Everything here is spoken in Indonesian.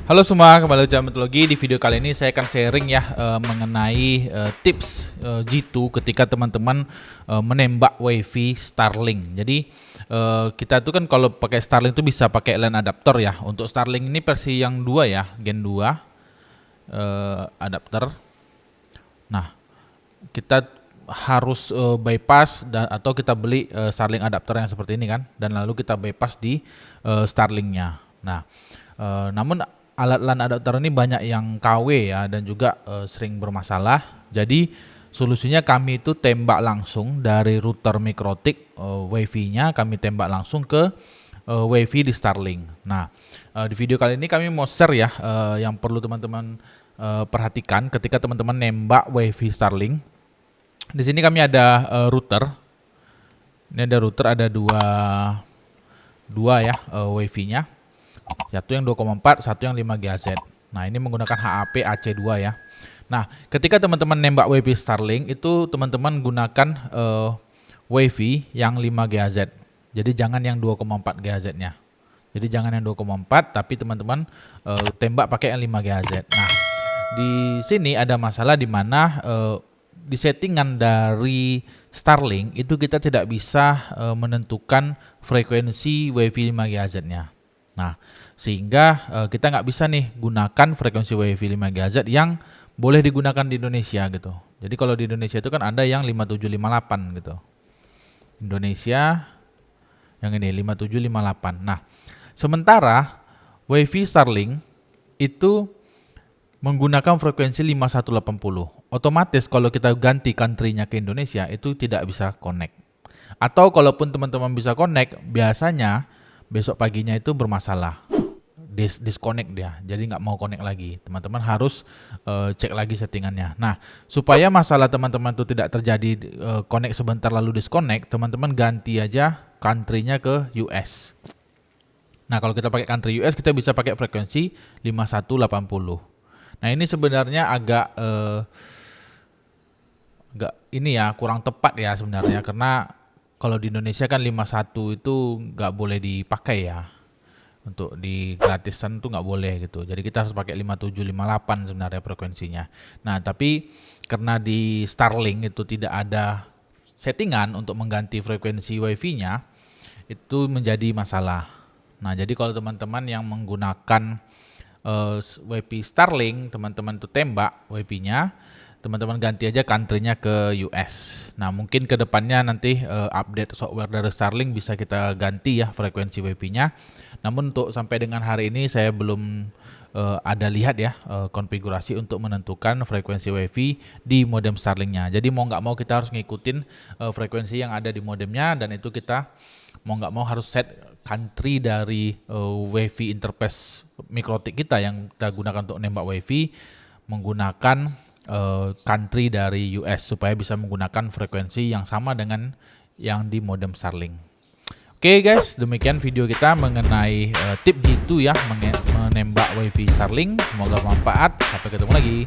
Halo semua, kembali ke Metodologi. Di video kali ini saya akan sharing ya mengenai tips G2 ketika teman-teman menembak WiFi Starlink. Jadi kita tuh kan kalau pakai Starlink itu bisa pakai LAN adapter ya. Untuk Starlink ini versi yang 2 ya, Gen 2 adapter. Nah, kita harus bypass atau kita beli Starlink adapter yang seperti ini kan, dan lalu kita bypass di Starlinknya. Nah, namun alat LAN adapter ini banyak yang KW ya, dan juga sering bermasalah. Jadi solusinya kami itu tembak langsung dari router Mikrotik WiFi-nya, kami tembak langsung ke WiFi di Starlink. Nah, di video kali ini kami mau share ya yang perlu teman-teman perhatikan ketika teman-teman nembak WiFi Starlink. Di sini kami ada router. Ini ada router, ada dua ya WiFi-nya. Satu yang 2,4, satu yang 5 GHz. Nah, ini menggunakan HAP AC2 ya. Nah, ketika teman-teman nembak WiFi Starlink itu teman-teman gunakan WiFi yang 5 GHz. Jadi jangan yang 2,4 GHz-nya. Jadi jangan yang 2,4, tapi teman-teman tembak pakai yang 5 GHz. Nah, di sini ada masalah di mana di settingan dari Starlink itu kita tidak bisa menentukan frekuensi WiFi 5 GHz-nya. Nah, sehingga kita nggak bisa nih gunakan frekuensi WiFi 5 GHz yang boleh digunakan di Indonesia gitu. Jadi kalau di Indonesia itu kan ada yang 5758 gitu. Indonesia yang ini 5758. Nah, sementara WiFi Starlink itu menggunakan frekuensi 5180. Otomatis kalau kita ganti country-nya ke Indonesia itu tidak bisa connect. Atau kalaupun teman-teman bisa connect, biasanya besok paginya itu bermasalah, disconnect dia, jadi nggak mau connect lagi. Teman-teman harus cek lagi settingannya. Nah, supaya masalah teman-teman itu tidak terjadi connect sebentar lalu disconnect, teman-teman ganti aja country-nya ke US. Nah, kalau kita pakai country US, kita bisa pakai frekuensi 5180. Nah, ini sebenarnya agak ini ya, kurang tepat ya sebenarnya, karena kalau di Indonesia kan 51 itu nggak boleh dipakai ya. Untuk di gratisan tuh nggak boleh gitu. Jadi kita harus pakai 5758 sebenarnya frekuensinya. Nah, tapi karena di Starlink itu tidak ada settingan untuk mengganti frekuensi WiFi-nya, itu menjadi masalah. Nah, jadi kalau teman-teman yang menggunakan WiFi Starlink, teman-teman tuh tembak WiFi-nya, teman-teman ganti aja country-nya ke US. Nah, mungkin ke depannya nanti update software dari Starlink bisa kita ganti ya frekuensi WiFi-nya. Namun untuk sampai dengan hari ini saya belum ada lihat ya konfigurasi untuk menentukan frekuensi WiFi di modem Starlink-nya. Jadi mau nggak mau kita harus ngikutin frekuensi yang ada di modemnya, dan itu kita mau nggak mau harus set country dari WiFi interface Mikrotik kita yang kita gunakan untuk nembak WiFi menggunakan country dari US supaya bisa menggunakan frekuensi yang sama dengan yang di modem Starlink. Oke guys, demikian video kita mengenai tip G2 ya menembak WiFi Starlink. Semoga bermanfaat. Sampai ketemu lagi.